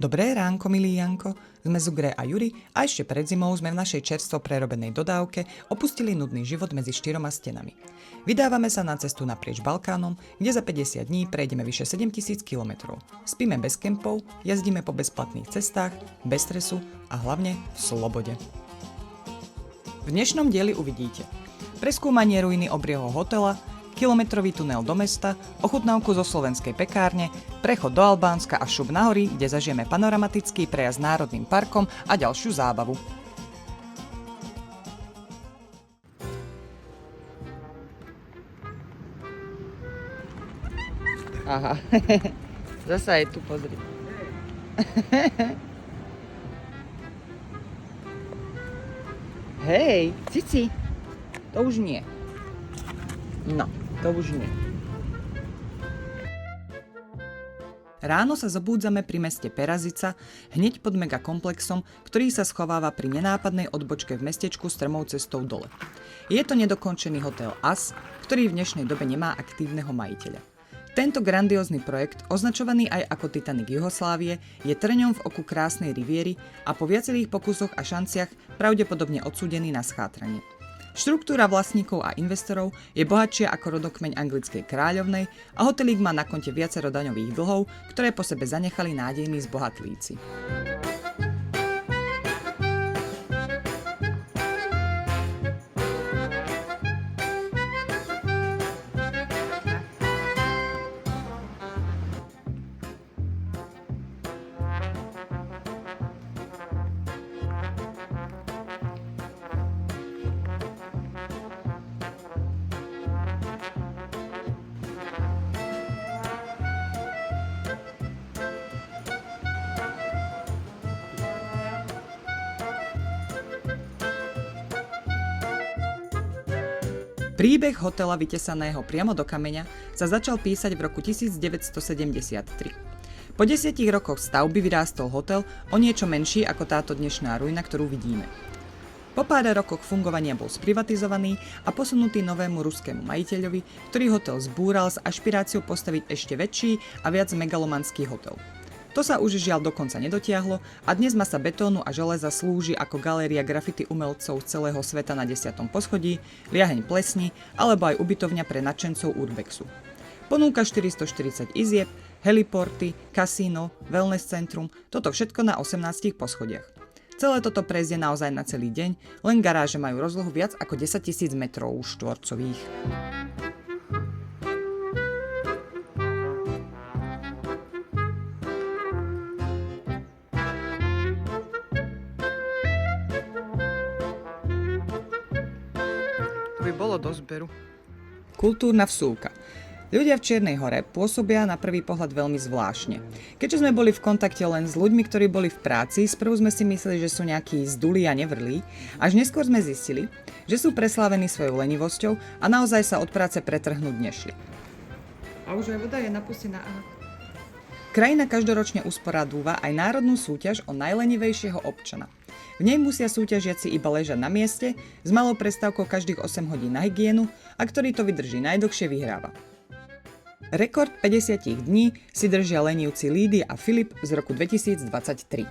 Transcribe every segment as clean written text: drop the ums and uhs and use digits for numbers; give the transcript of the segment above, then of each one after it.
Dobré ránko, milý Janko. Sme Zugre a Juri a ešte pred zimou sme v našej čerstvo prerobenej dodávke opustili nudný život medzi štyroma stenami. Vydávame sa na cestu naprieč Balkánom, kde za 50 dní prejdeme vyše 7000 km. Spíme bez kempov, jazdíme po bezplatných cestách, bez stresu a hlavne v slobode. V dnešnom dieli uvidíte preskúmanie ruiny obrieho hotela, kilometrový tunel do mesta, ochutnávku zo slovenskej pekárne, prechod do Albánska a šup na hory, kde zažijeme panoramatický prejazd národným parkom a ďalšiu zábavu. Aha, zasa je tu, pozri. Hej, cici, to už nie. No, to už nie. Ráno sa zobúdzame pri meste Perazica, hneď pod megakomplexom, ktorý sa schováva pri nenápadnej odbočke v mestečku strmou cestou dole. Je to nedokončený hotel As, ktorý v dnešnej dobe nemá aktívneho majiteľa. Tento grandiózny projekt, označovaný aj ako Titanic Juhoslávie, je trňom v oku krásnej riviéry a po viacerých pokusoch a šanciach pravdepodobne odsúdený na schátranie. Štruktúra vlastníkov a investorov je bohatšia ako rodokmeň anglickej kráľovnej a hotelík má na konte viacero daňových dlhov, ktoré po sebe zanechali nádejní zbohatlíci. Príbeh hotela vytesaného priamo do kameňa sa začal písať v roku 1973. Po 10 rokoch stavby vyrástol hotel o niečo menší ako táto dnešná ruina, ktorú vidíme. Po pár rokoch fungovania bol sprivatizovaný a posunutý novému ruskému majiteľovi, ktorý hotel zbúral s ašpiráciou postaviť ešte väčší a viac megalomanský hotel. To sa už žiaľ dokonca nedotiahlo a dnes masa betónu a železa slúži ako galéria grafity umelcov z celého sveta na 10. poschodí, liaheň plesni alebo aj ubytovňa pre nadšencov urbexu. Ponúka 440 izieb, heliporty, kasíno, wellness centrum, toto všetko na 18 poschodiach. Celé toto prejsť je naozaj na celý deň, len garáže majú rozlohu viac ako 10 000 metrov štvorcových. To by bolo do zberu. Kultúrna vsúka. Ľudia v Čiernej Hore pôsobia na prvý pohľad veľmi zvláštne. Keďže sme boli v kontakte len s ľuďmi, ktorí boli v práci, sprvu sme si mysleli, že sú nejakí zdulí a nevrlí, až neskôr sme zistili, že sú preslávení svojou lenivosťou a naozaj sa od práce pretrhnúť nešli. A už aj voda je napustená. Krajina každoročne usporadúva aj národnú súťaž o najlenivejšieho občana. V nej musia súťažiaci iba ležať na mieste, s malou prestávkou každých 8 hodín na hygienu a ktorý to vydrží najdlhšie vyhráva. Rekord 50 dní si držia lenivci Lídia a Filip z roku 2023.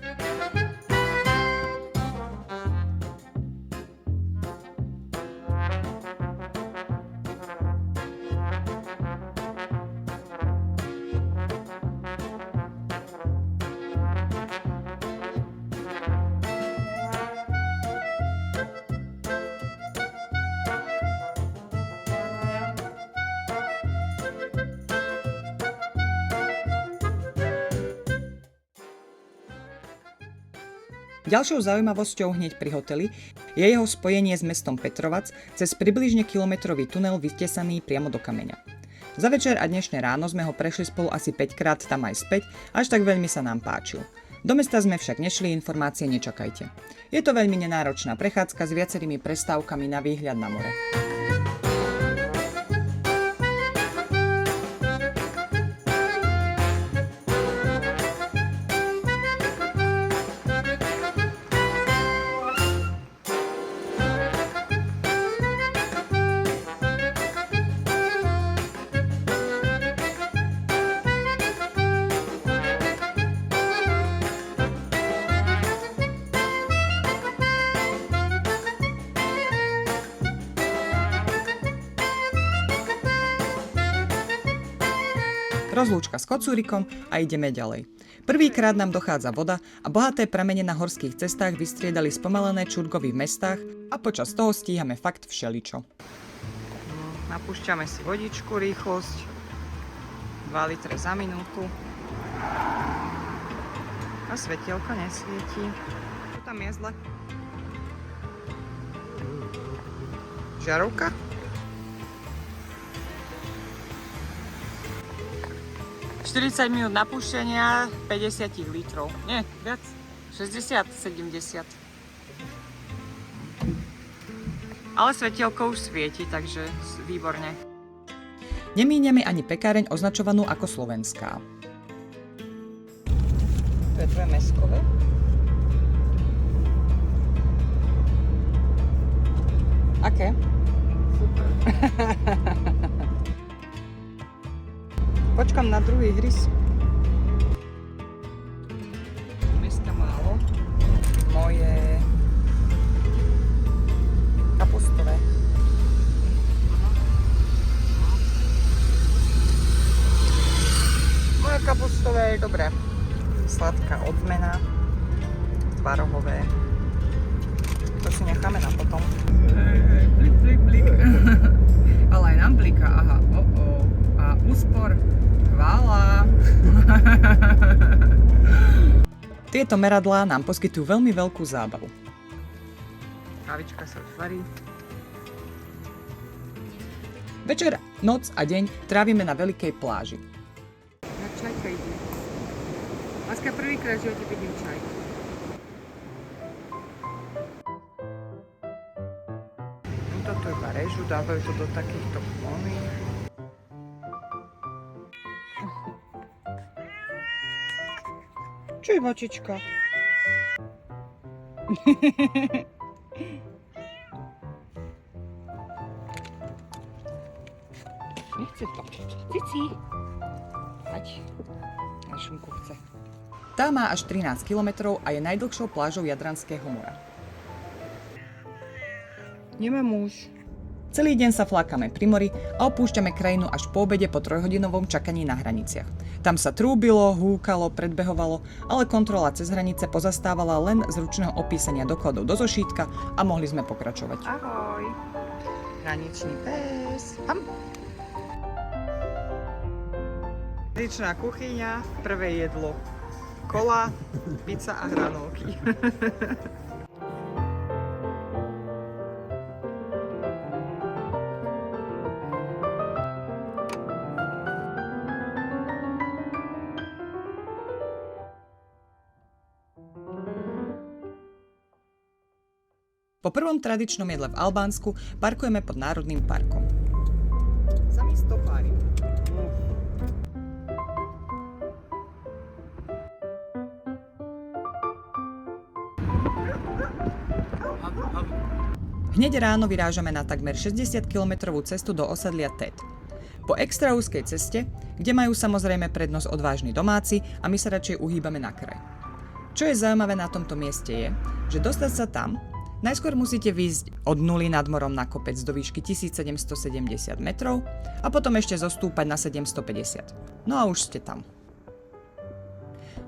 Ďalšou zaujímavosťou hneď pri hoteli je jeho spojenie s mestom Petrovac cez približne kilometrový tunel vytesaný priamo do kameňa. Za večer a dnešné ráno sme ho prešli spolu asi 5 krát tam aj späť, až tak veľmi sa nám páčil. Do mesta sme však nešli, informácie nečakajte. Je to veľmi nenáročná prechádzka s viacerými prestávkami na výhľad na more. rozlúčka s kocúrikom a ideme ďalej. Prvýkrát nám dochádza voda a bohaté pramene na horských cestách vystriedali spomalené čurgovy v mestách a počas toho stíhame fakt všeličo. Napúšťame si vodičku, rýchlosť 2 litre za minútu a svetielko nesvietí. Tu tam je zle. Žiarovka? 40 minút napúšťania 50 litrov. Nie, viac. 60, 70. Ale svetielko už svieti, takže výborne. Nemíňame ani pekáreň označovanú ako slovenská. To je tvoje meskové. Aké? Super. Počkam na druhý hrys. Miesta málo. Moje kapustové. Moje kapustové je dobré. Sladká odmena. Tvarohové. To si necháme na potom. Blik, blik, blik. Ale aj nám bliká, aha. A úspor. Chvála. Tieto meradlá nám poskytujú veľmi veľkú zábavu. Kávička sa už varí. Večer, noc a deň trávime na veľkej pláži. Na čajka ide. Láska, prvýkrát v živote vidím čaj. Toto iba režu, dávajú to do takýchto oných. Čo je mačička? Nechce to. Cici. Ať. Aj šunku chce. Tá má až 13 km a je najdlhšou plážou Jadranského mora. Nemám muž. Celý deň sa flákame pri mori a opúšťame krajinu až po obede po 3-hodinovom čakaní na hraniciach. Tam sa trúbilo, húkalo, predbehovalo, ale kontrola cez hranice pozastávala len z ručného opísania dokladov do zošítka a mohli sme pokračovať. Ahoj! Hraničný pes. Ham. Tradičná kuchyňa, prvé jedlo. Kola, pizza a hranolky. Po prvom tradičnom jedle v Albánsku parkujeme pod Národným parkom. Sami stopári. Hneď ráno vyrážame na takmer 60-kilometrovú cestu do osadlia Tet. Po extra úzkej ceste, kde majú samozrejme prednosť odvážni domáci a my sa radšej uhýbame na kraj. Čo je zaujímavé na tomto mieste je, že dostať sa tam najskôr musíte výjsť od nuly nad morom na kopec do výšky 1770 metrov a potom ešte zostúpať na 750. No a už ste tam.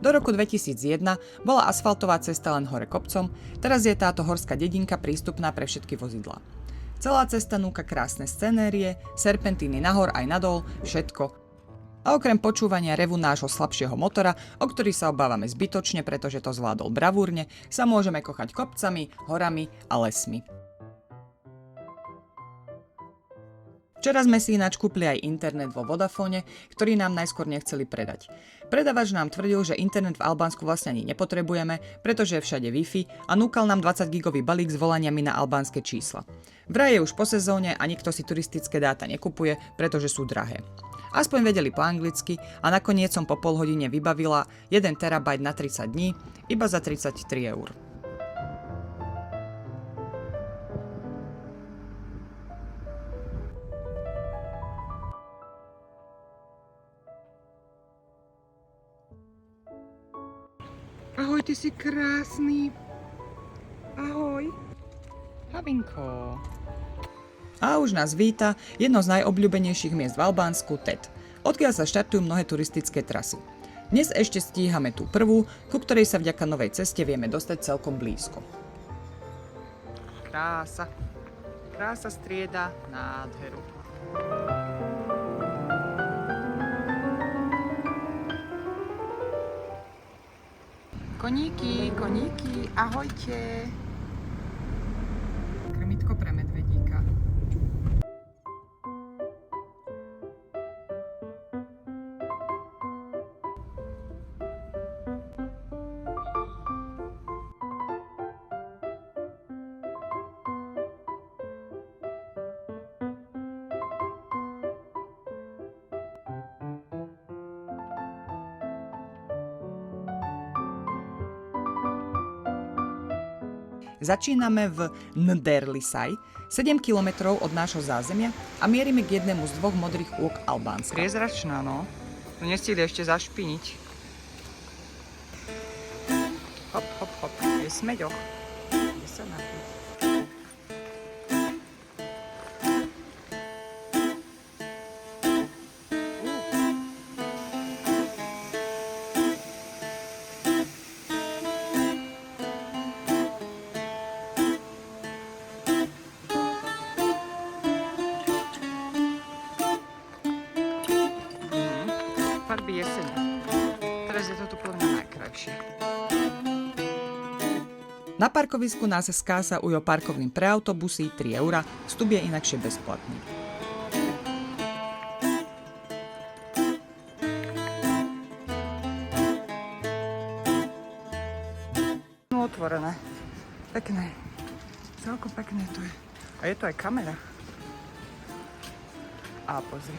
Do roku 2001 bola asfaltová cesta len hore kopcom, teraz je táto horská dedinka prístupná pre všetky vozidlá. Celá cesta núka krásne scenérie, serpentíny nahor aj nadol, všetko. A okrem počúvania revu nášho slabšieho motora, o ktorý sa obávame zbytočne, pretože to zvládol bravúrne, sa môžeme kochať kopcami, horami a lesmi. Včera sme si ináč kúpili aj internet vo Vodafone, ktorý nám najskôr nechceli predať. Predavač nám tvrdil, že internet v Albánsku vlastne ani nepotrebujeme, pretože je všade Wi-Fi a núkal nám 20 gigový balík s volaniami na albánske čísla. Vraj je už po sezóne a nikto si turistické dáta nekupuje, pretože sú drahé. Aspoň vedeli po anglicky a nakoniec som po pol hodine vybavila 1 terabajt na 30 dní iba za 33 eur. Ahoj, ty si krásny. Ahoj. Havinko. A už nás víta jedno z najobľúbenejších miest v Albánsku, Tet. odkiaľ sa štartujú mnohé turistické trasy. Dnes ešte stíhame tú prvú, ku ktorej sa vďaka novej ceste vieme dostať celkom blízko. Krása. Krása strieda nádheru. Koníky, koníky, ahojte. Krmitko pre medvedíka. Začíname v Nderlisaj, 7 km od nášho zázemia a mierime k jednému z dvoch modrých lúk Albánska. Priezračná, no. To nestihli ešte zašpiniť. Hop, hop, hop. Je smeďoch. Je sa napiť. Farby jesene. Teraz je to tu podľa mňa najkrajšie. Na parkovisku nás SK sa ujo parkovným pre autobusy 3 €, vstup je inakšie bezplatný. No otvorené. Pekné. Celkom pekné to je. A je to aj kamera. A pozri.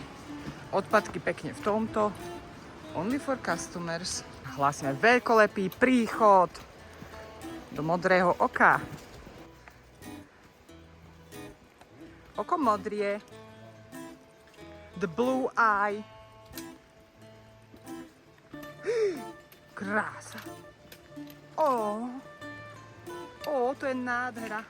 Odpadky pekne v tomto. Only for customers. Hlásime veľkolepý príchod do modrého oka. Oko modrie. The blue eye. Krása. To je nádhera.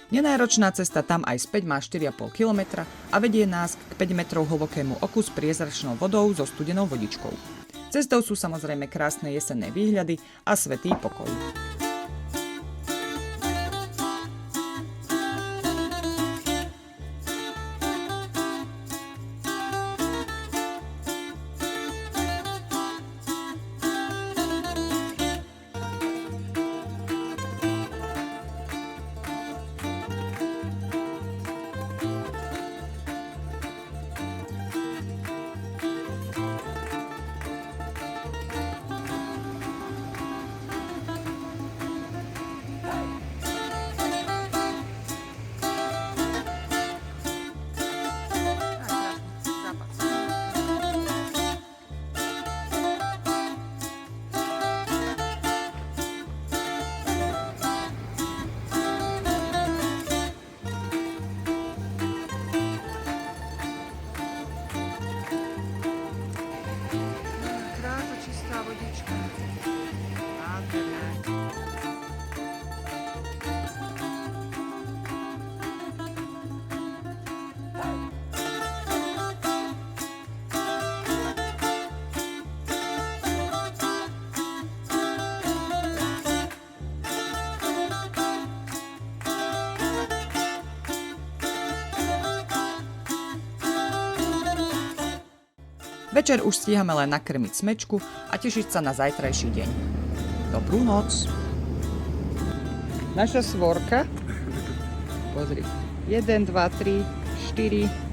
Nenáročná cesta tam aj späť má 4,5 km a vedie nás k 5 metrov hlbokému oku s priezračnou vodou so studenou vodičkou. Cestou sú samozrejme krásne jesenné výhľady a svätý pokoj. Večer už stíhame len nakrmiť smečku a tešiť sa na zajtrajší deň. Dobrú noc. Naša svorka. Pozri. 1, 2, 3, 4,